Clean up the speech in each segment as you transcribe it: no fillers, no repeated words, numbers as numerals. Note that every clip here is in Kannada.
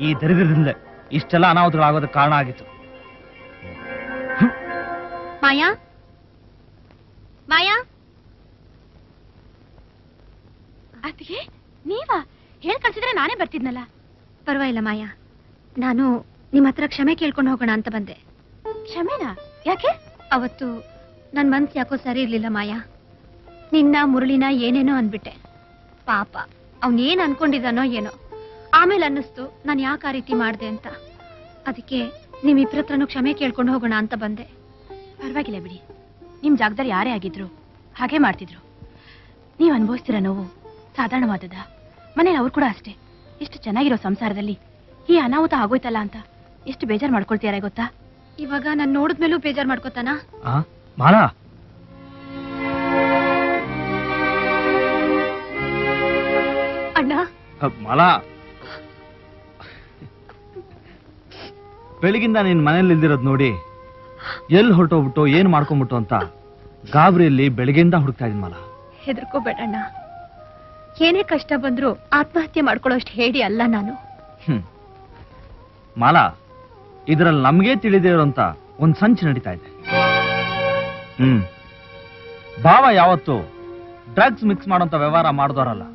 ಈ ದರಿದ್ರದಿಂದ ಇಷ್ಟೆಲ್ಲ ಅನಾಹುತಗಳಾಗೋದಕ್ಕೆ ಕಾರಣ ಆಗಿತ್ತು. ಮಾಯಾ, ಮಾಯಾ, ಅದಕ್ಕೆ ನೀವಾ ಹೇಳ್ ಕಳ್ಸಿದ್ರೆ ನಾನೇ ಬರ್ತಿದ್ನಲ್ಲ. ಪರವಾಗಿಲ್ಲ ಮಾಯಾ, ನಾನು ನಿಮ್ಮ ಹತ್ರ ಕ್ಷಮೆ ಕೇಳ್ಕೊಂಡು ಹೋಗೋಣ ಅಂತ ಬಂದೆ. ಕ್ಷಮೆನಾ? ಯಾಕೆ? ಅವತ್ತು ನನ್ ಮನ್ಸು ಯಾಕೋ ಸರಿ ಇರ್ಲಿಲ್ಲ ಮಾಯಾ. ನಿನ್ನ ಮುರಳಿನ ಏನೇನೋ ಅನ್ಬಿಟ್ಟೆ. ಪಾಪ ಅವನೇನ್ ಅನ್ಕೊಂಡಿದ್ದಾನೋ ಏನೋ. ಆಮೇಲೆ ಅನ್ನಿಸ್ತು ನಾನು ಯಾಕೆ ಆ ರೀತಿ ಮಾಡ್ದೆ ಅಂತ. ಅದಕ್ಕೆ ನಿಮ್ಮಿಬ್ಬರ ಹತ್ರನೂ ಕ್ಷಮೆ ಕೇಳ್ಕೊಂಡು ಹೋಗೋಣ ಅಂತ ಬಂದೆ. ಪರವಾಗಿಲ್ಲ ಬಿಡಿ, ನಿಮ್ ಜಾಗದಲ್ಲಿ ಯಾರೇ ಆಗಿದ್ರು ಹಾಗೆ ಮಾಡ್ತಿದ್ರು. ನೀವ್ ಅನುಭವಿಸ್ತಿರೋ ನೋವು ಸಾಧಾರಣವಾದದ. ಮನೇಲಿ ಅವ್ರು ಕೂಡ ಅಷ್ಟೇ. ಎಷ್ಟು ಚೆನ್ನಾಗಿರೋ ಸಂಸಾರದಲ್ಲಿ ಈ ಅನಾಹುತ ಆಗೋಯ್ತಲ್ಲ ಅಂತ ಎಷ್ಟು ಬೇಜಾರ್ ಮಾಡ್ಕೊಳ್ತೀಯಾರ ಗೊತ್ತಾ? ಇವಾಗ ನಾನು ನೋಡಿದ್ಮೇಲೂ ಬೇಜಾರ್ ಮಾಡ್ಕೋತಾನ? ಮಾಲಾ, ಅಣ್ಣ. ಮಾಲಾ, ಬೆಳಗಿಂದ ನೀನ್ ಮನೇಲಿ ಇಲ್ದಿರೋದ್ ನೋಡಿ ಎಲ್ಲಿ ಹೊರಟೋಗ್ಬಿಟ್ಟು ಏನ್ ಮಾಡ್ಕೊಂಡ್ಬಿಟ್ಟು ಅಂತ ಗಾಬರಿಯಲ್ಲಿ ಬೆಳಗ್ಗೆಯಿಂದ ಹುಡುಕ್ತಾ ಇದೀನಿ ಮಾಲಾ. ಹೆದರ್ಕೋಬೇಡಣ್ಣ. ಏನೇ ಕಷ್ಟ ಬಂದ್ರು ಆತ್ಮಹತ್ಯೆ ಮಾಡ್ಕೊಳ್ಳೋಷ್ಟು ಹೇಳಿ ಅಲ್ಲ ನಾನು. ಮಾಲಾ, ಇದ್ರಲ್ಲಿ ನಮ್ಗೆ ತಿಳಿದಿರೋಂತ ಒಂದ್ ಸಂಚು ನಡೀತಾ ಇದೆ. ಭಾವ ಯಾವತ್ತು ಡ್ರಗ್ಸ್ ಮಿಕ್ಸ್ ಮಾಡೋಂತ ವ್ಯವಹಾರ ಮಾಡಿದವರಲ್ಲ.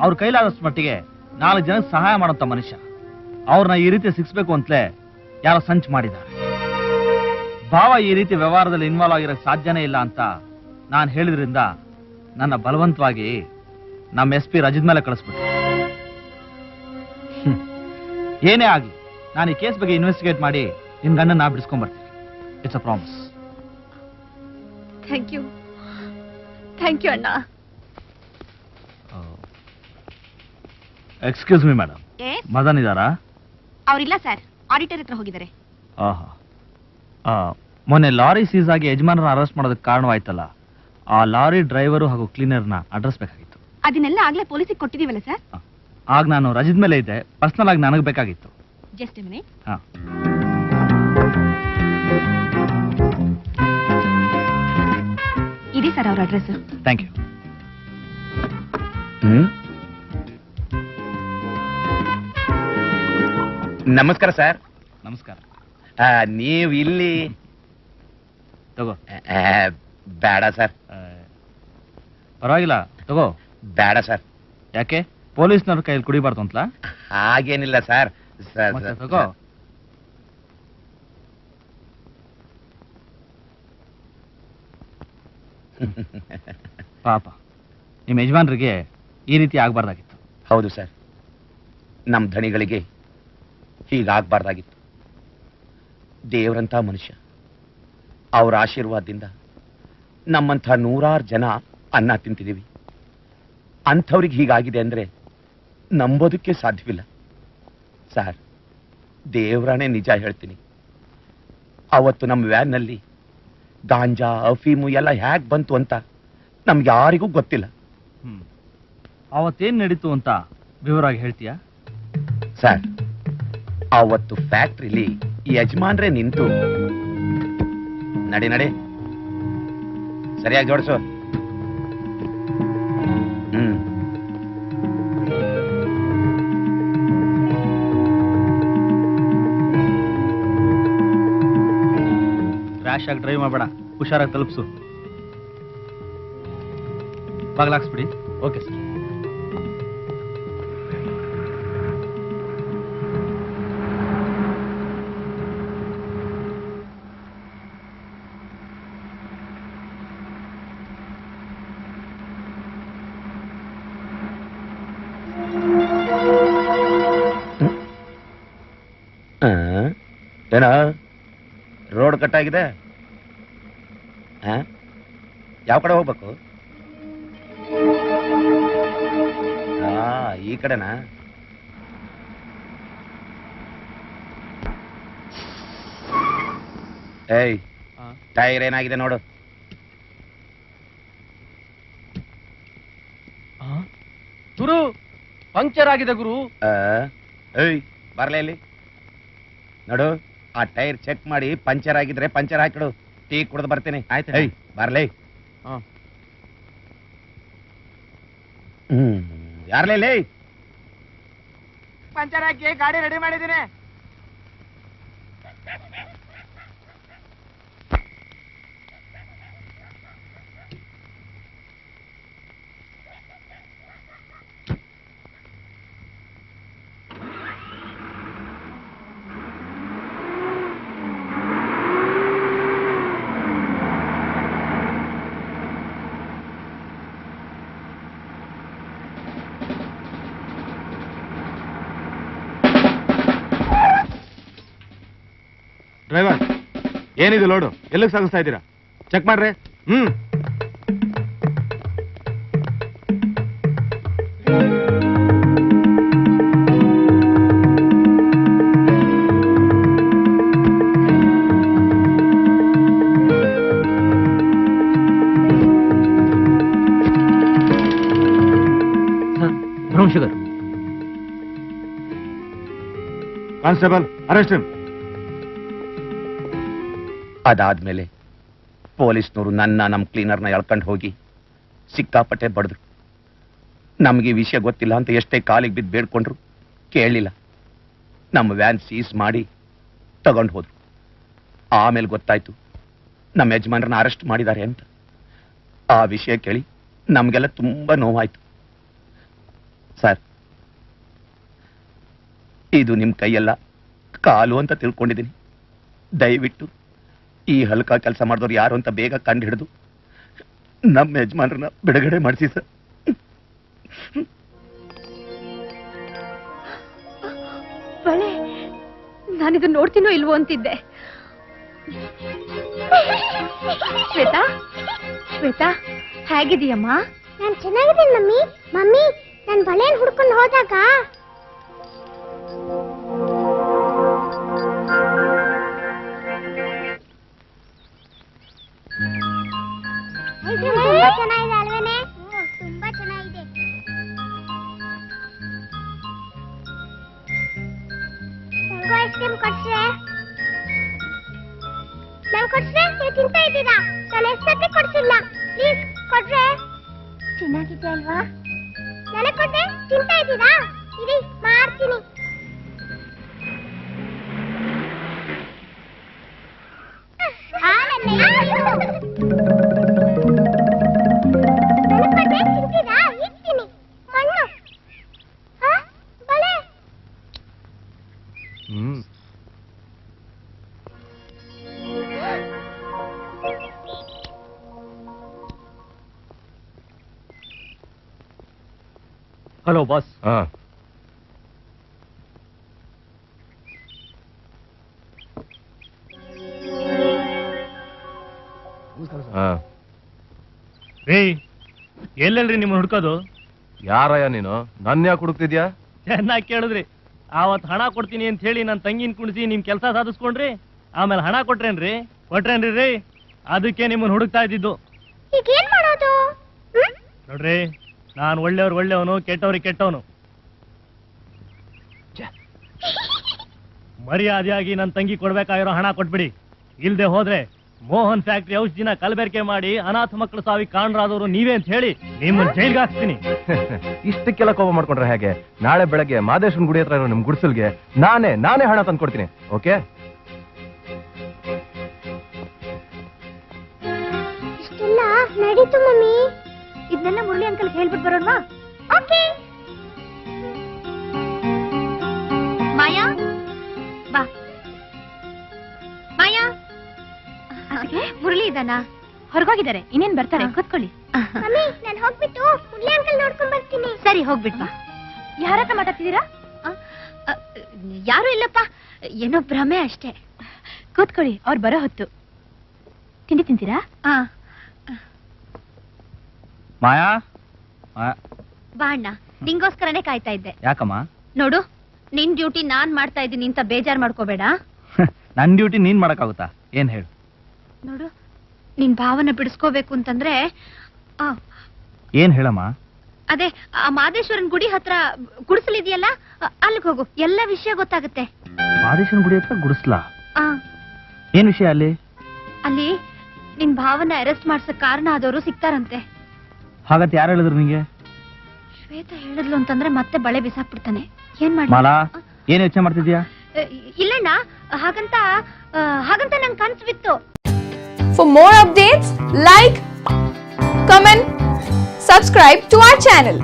ಅವ್ರ ಕೈಲಾದಷ್ಟು ಮಟ್ಟಿಗೆ 4 ಜನಕ್ಕೆ ಸಹಾಯ ಮಾಡೋಂತ ಮನುಷ್ಯ. ಅವ್ರನ್ನ ಈ ರೀತಿ ಸಿಕ್ಸ್ಬೇಕು ಅಂತಲೇ ಯಾರೋ ಸಂಚು ಮಾಡಿದ್ದಾರೆ. ಭಾವ ಈ ರೀತಿ ವ್ಯವಹಾರದಲ್ಲಿ ಇನ್ವಾಲ್ವ್ ಆಗಿರೋಕೆ ಸಾಧ್ಯನೇ ಇಲ್ಲ ಅಂತ ನಾನು ಹೇಳಿದ್ರಿಂದ ನನ್ನ ಬಲವಂತವಾಗಿ ನಮ್ಮ SP ರಜದ ಮೇಲೆ ಕಳಿಸ್ಬಿಟ್ಟು. ಏನೇ ಆಗ್ಲಿ, ನಾನು ಈ ಕೇಸ್ ಬಗ್ಗೆ ಇನ್ವೆಸ್ಟಿಗೇಟ್ ಮಾಡಿ ನಿನ್ ಗಂಡನ್ನ ಬಿಡಿಸ್ಕೊಂಡ್ ಬರ್ತೀನಿ. It's a promise. Thank you ಅಣ್ಣ. ಎಕ್ಸ್ಕ್ಯೂಸ್ ಮಿ ಮೇಡಮ್, ಮದನ್ ಇದಾರಾ? ಅವ್ರಿಲ್ಲ ಸರ್, ಆಡಿಟರ್ ಹತ್ರ ಹೋಗಿದ್ದಾರೆ. ಮೊನ್ನೆ ಲಾರಿ ಸೀಸ್ ಆಗಿ ಯಜಮಾನರನ್ನ ಅರೆಸ್ಟ್ ಮಾಡೋದಕ್ಕೆ ಕಾರಣವಾಯ್ತಲ್ಲ, ಆ ಲಾರಿ ಡ್ರೈವರು ಹಾಗೂ ಕ್ಲೀನರ್ನ ಅಡ್ರೆಸ್ ಬೇಕಾಗಿತ್ತು. ಅದನ್ನೆಲ್ಲ ಆಗ್ಲೇ ಪೊಲೀಸಿಗೆ ಕೊಟ್ಟಿದೀವಲ್ಲ ಸರ್. ಆಗ ನಾನು ರಜದ ಮೇಲೆ ಇದ್ದೆ, ಪರ್ಸನಲ್ ಆಗಿ ನನಗೆ ಬೇಕಾಗಿತ್ತು. Just a minute. ಇದೆ ಸರ್ ಅವ್ರ ಅಡ್ರೆಸ್. Thank you. ನಮಸ್ಕಾರ ಸರ್. ನಮಸ್ಕಾರ. ನೀವು ಇಲ್ಲಿ? ತಗೋ. ಬೇಡ ಸರ್. ಪರವಾಗಿಲ್ಲ, ತಗೋ. ಬೇಡ ಸರ್. ಯಾಕೆ? ಪೊಲೀಸ್ನವ್ರ ಕೈಯಲ್ಲಿ ಕುಡಿಬಾರ್ದು ಅಂತಲಾ? ಹಾಗೇನಿಲ್ಲ ಸರ್. ತಗೋ. ಪಾಪ, ನಿಮ್ಮ ಯಜಮಾನ್ರಿಗೆ ಈ ರೀತಿ ಆಗ್ಬಾರ್ದಾಗಿತ್ತು. ಹೌದು ಸರ್, ನಮ್ಮ ಧಣಿಗಳಿಗೆ ಹೀಗಾಗ್ಬಾರ್ದಾಗಿತ್ತು. ದೇವರಂತ ಮನುಷ್ಯ, ಅವರ ಆಶೀರ್ವಾದದಿಂದ ನಮ್ಮಂಥ 100 ಜನ ಅನ್ನ ತಿಂತಿದ್ದೀವಿ. ಅಂಥವ್ರಿಗೆ ಹೀಗಾಗಿದೆ ಅಂದ್ರೆ ನಂಬೋದಕ್ಕೆ ಸಾಧ್ಯವಿಲ್ಲ ಸರ್. ದೇವರಾಣೆ ನಿಜ ಹೇಳ್ತೀನಿ, ಅವತ್ತು ನಮ್ಮ ವ್ಯಾನ್ನಲ್ಲಿ ಗಾಂಜಾ ಅಫೀಮು ಎಲ್ಲ ಹೇಗೆ ಬಂತು ಅಂತ ನಮ್ಗೆ ಯಾರಿಗೂ ಗೊತ್ತಿಲ್ಲ. ಅವತ್ತೇನ್ ನಡೀತು ಅಂತ ವಿವರವಾಗಿ ಹೇಳ್ತೀಯಾ ಸರ್? ಅವತ್ತು ಫ್ಯಾಕ್ಟ್ರಿಲಿ ಯಜಮಾನ್ರೆ ನಿಂತು, ನಡಿ ನಡಿ ಸರಿಯಾಗಿ ಜೋಡಿಸು. ರ್ಯಾಶ್ ಆಗಿ ಡ್ರೈವ್ ಮಾಡಬೇಡ, ಹುಷಾರಾಗಿ ತಲುಪಿಸು. ಬಾಗ್ಲಾಕ್ಸ್ಬಿಡಿ. Okay sir. ಏನ ರೋಡ್ ಕಟ್ಟಾಗಿದೆ? ಯಾವ ಕಡೆ ಹೋಗ್ಬೇಕು? ಈ ಕಡೆನಾ? ಏಯ್, ಟೈರ್ ಏನಾಗಿದೆ ನೋಡು. ಗುರು, ಪಂಕ್ಚರ್ ಆಗಿದೆ ಗುರು. ಏಯ್, ಬರ್ಲೇ ಇಲ್ಲಿ ನೋಡು. ಆ ಟೈರ್ ಚೆಕ್ ಮಾಡಿ ಪಂಚರ್ ಆಗಿದ್ರೆ ಪಂಚರ್ ಹಾಕಿಡು. ಟೀ ಕುಡ್ದು ಬರ್ತೀನಿ. ಆಯ್ತು. ಏಯ್, ಬರ್ಲೇ. ಯಾರ್ಲೇ ಲೇ? ಪಂಚರ್ ಹಾಕಿ ಗಾಡಿ ರೆಡಿ ಮಾಡಿದ್ದೀನಿ. ಡ್ರೈವರ್, ಏನಿದು ಲೋಡು? ಎಲ್ಲಿಗೆ ಸಾಗಿಸ್ತಾ ಇದ್ದೀರಾ? ಚೆಕ್ ಮಾಡ್ರಿ. ಶುಗರ್. Constable, arrest him. ಅದಾದ್ಮೇಲೆ ಪೊಲೀಸ್ನವರು ನಮ್ಮ ಕ್ಲೀನರ್ನ ಎಳ್ಕೊಂಡು ಹೋಗಿ ಸಿಕ್ಕಾಪಟ್ಟೆ ಬಡ್ದ್ರು. ನಮಗೆ ವಿಷಯ ಗೊತ್ತಿಲ್ಲ ಅಂತ ಎಷ್ಟೇ ಕಾಲಿಗೆ ಬಿದ್ದು ಬೇಡ್ಕೊಂಡ್ರು, ಕೇಳಲಿಲ್ಲ. ನಮ್ಮ ವ್ಯಾನ್ ಸೀಸ್ ಮಾಡಿ ತಗೊಂಡು ಹೋದ್ರು. ಆಮೇಲೆ ಗೊತ್ತಾಯ್ತು ನಮ್ಮ ಯಜಮಾನರನ್ನ ಅರೆಸ್ಟ್ ಮಾಡಿದ್ದಾರೆ ಅಂತ. ಆ ವಿಷಯ ಕೇಳಿ ನಮಗೆಲ್ಲ ತುಂಬಾ ನೋವಾಯ್ತು. ಸರ್, ಇದು ನಿಮ್ಮ ಕೈಯಲ್ಲ ಕಾಲು ಅಂತ ತಿಳ್ಕೊಂಡಿದ್ದೀನಿ. ದಯವಿಟ್ಟು ಈ ಹಲ್ಕ ಕೆಲಸ ಮಾಡಿದವ್ರು ಯಾರು ಅಂತ ಬೇಗ ಕಂಡು ಹಿಡಿದು ನಮ್ಮ ಯಜಮಾನರನ್ನ ಬಿಡುಗಡೆ ಮಾಡಿಸಿ ಸರ್. ಬಳೆ, ನಾನಿದು ನೋಡ್ತೀನೋ ಇಲ್ವೋ ಅಂತಿದ್ದೆ. ಶ್ವೇತಾ, ಶ್ವೇತಾ, ಹೇಗಿದೀಯಮ್ಮ? ನಾನು ಚೆನ್ನಾಗಿದ್ದೀನಿ ಮಮ್ಮಿ. ಮಮ್ಮಿ, ನಾನು ಬಳೆಯನ್ನು ಹುಡ್ಕೊಂಡು ಹೋದಾಗ ತುಂಬಾ ಚೆನ್ನಾಗಿದೆ ಅಲ್ವೇನೆ? ತುಂಬಾ ಚೆನ್ನಾಗಿದೆ. ನಂಗೂ ಐಸ್ ಕ್ರೀಮ್ ಕೊಡ್ಸ್ರೆ? ನಂಗೆ ಕೊಡ್ಸ್ರೆ? ನೀವು ತಿಂತಾ ಇದ್ದೀರಾ? ನಾನು ಎಷ್ಟೊತ್ತಿ ಕೊಡ್ಸಿಲ್ಲ. ಪ್ಲೀಸ್ ಕೊಡ್ರೆ. ಚೆನ್ನಾಗಿದೆ ಅಲ್ವಾ? ನನಗೆ ಕೊಟ್ಟೆ ತಿಂತಾ ಇದ್ದೀರಾ? ಇರಿ, ಮಾಡ್ತೀನಿ. Hello boss. ರೀ, ಎಲ್ಲೆಲ್ರಿ ನಿಮ್ಮನ್ನ ಹುಡ್ಕೋದು? ಯಾರಯ್ಯ ನೀನು? ನನ್ನ ಯಾಕೆ ಹುಡುಕ್ತಿದ್ಯಾ? ಚೆನ್ನಾಗಿ ಕೇಳಿದ್ರಿ. ಆವತ್ ಹಣ ಕೊಡ್ತೀನಿ ಅಂತ ಹೇಳಿ ನನ್ನ ತಂಗಿನ ಕುಣಿಸಿ ನಿಮ್ ಕೆಲಸ ಸಾಧಿಸ್ಕೊಂಡ್ರಿ. ಆಮೇಲೆ ಹಣ ಕೊಟ್ರೇನ್ರಿ? ರೀ, ಅದಕ್ಕೆ ನಿಮ್ಮನ್ನ ಹುಡುಕ್ತಾ ಇದ್ದಿದ್ದು. ನೋಡ್ರಿ, ನಾನು ಒಳ್ಳೆಯವನು, ಕೆಟ್ಟವ್ರಿಗೆ ಕೆಟ್ಟವನು. ಮರ್ಯಾದೆಯಾಗಿ ನನ್ನ ತಂಗಿ ಕೊಡ್ಬೇಕಾಗಿರೋ ಹಣ ಕೊಟ್ಬಿಡಿ. ಇಲ್ದೆ ಹೋದ್ರೆ ಮೋಹನ್ ಫ್ಯಾಕ್ಟ್ರಿ ಔಷಧಿನ ಕಲಬೆರಕೆ ಮಾಡಿ ಅನಾಥ ಮಕ್ಕಳು ಸಾವಿಗೆ ಕಾರಣರಾದವರು ನೀವೇ ಅಂತ ಹೇಳಿ ನಿಮ್ಮನ್ನ ಜೈಲ್ಗೆ ಹಾಕ್ತೀನಿ. ಇಷ್ಟಕ್ಕೆಲ್ಲ ಕೋಪ ಮಾಡ್ಕೊಂಡ್ರೆ ಹೇಗೆ? ನಾಳೆ ಬೆಳಗ್ಗೆ ಮಾದೇಶ್ವರನ ಗುಡಿ ಹತ್ರ ಇರೋ ನಿಮ್ ಗುಡಿಸಲ್ಗೆ ನಾನೇ ಹಣ ತಂದು ಕೊಡ್ತೀನಿ. ಓಕೆ? ಇಷ್ಟೆಲ್ಲ ನಡೀತು ಮಮ್ಮಿ. ಇದನ್ನೆಲ್ಲ ಮುರಳಿ ಅಂಕಲ್ ಹೇಳ್ಬಿಟ್ಟು ಬರೋಣವಾ? ಓಕೆ. ಮಾಯಾ, ಬಾ. ಮಾಯಾ, ಮುರಳಿ ಇದ್ದಾನಾ? ಹೊರಗೋಗಿದ್ದಾರೆ. ಇನ್ನೇನ್ ಬರ್ತಾರೆ, ಕೂತ್ಕೊಳ್ಳಿ. ಮಮ್ಮಿ, ನಾನು ಹೋಗ್ಬಿಟ್ಟು ಮುರಳಿ ಅಂಕಲ್ ನೋಡ್ಕೊಂಡ್ ಬರ್ತೀನಿ. ಸರಿ, ಹೋಗ್ಬಿಟ್ ಬಾ. ಯಾರ ಹತ್ರ ಮಾತಾಡ್ತಿದ್ದೀರಾ? ಯಾರು ಇಲ್ಲಪ್ಪ, ಏನೋ ಭ್ರಮೆ ಅಷ್ಟೇ. ಕೂತ್ಕೊಳ್ಳಿ, ಅವ್ರು ಬರೋ ಹೊತ್ತು. ತಿಂಡಿ ತಿಂತೀರಾ? ಮಾಯಾ, ಬಾ ಅಣ್ಣ, ನಿಂಗೋಸ್ಕರನೇ ಕಾಯ್ತಾ ಇದ್ದೆ. ಯಾಕಮ್ಮ? ನೋಡು, ನಿನ್ ಡ್ಯೂಟಿ ನಾನ್ ಮಾಡ್ತಾ ಇದ್ದೀನಿ ಅಂತ ಬೇಜಾರ್ ಮಾಡ್ಕೋಬೇಡ. ನನ್ ಡ್ಯೂಟಿ ನೀನ್ ಮಾಡಕ್ಕಾಗುತ್ತಾ? ಏನ್ ಹೇಳು? ನೋಡು, ನಿನ್ ಭಾವನ ಬಿಡಿಸ್ಕೋಬೇಕು ಅಂತಂದ್ರೆ ಏನ್ ಹೇಳಮ್ಮ? ಅದೇ ಆ ಮಾದೇಶ್ವರನ್ ಗುಡಿ ಹತ್ರ ಗುಡಿಸಲಿದೆಯಲ್ಲ, ಅಲ್ಲಿಗೆ ಹೋಗು, ಎಲ್ಲ ವಿಷಯ ಗೊತ್ತಾಗುತ್ತೆ. ಮಾದೇಶ್ವರನ್ ಗುಡಿ ಹತ್ರ ಗುಡಿಸ್ಲಾ? ಏನ್ ವಿಷಯ ಅಲ್ಲಿ? ಅಲ್ಲಿ ನಿನ್ ಭಾವನ ಅರೆಸ್ಟ್ ಮಾಡ್ಸಕ್ ಕಾರಣ ಆದವರು ಸಿಗ್ತಾರಂತೆ. ಹಾಗಂತ ಯಾರು ಹೇಳಿದ್ರು ನಿಂಗೆ? ಶ್ವೇತಾ ಹೇಳಿದ್ಲು ಅಂತಂದ್ರೆ ಮತ್ತೆ ಬಳೆ ಬಿಸಾಕ್ಬಿಡ್ತಾನೆ. ಏನ್ ಮಾಡಿ ಮಾಲಾ ಏನ್ ಯೋಚನೆ ಮಾಡ್ತಿದ್ಯಾ? ಇಲ್ಲಣ್ಣ, ಹಾಗಂತ ನಂಗೆ ಕನ್ಸು ಬಿತ್ತು. For more updates, like, comment, subscribe to our channel.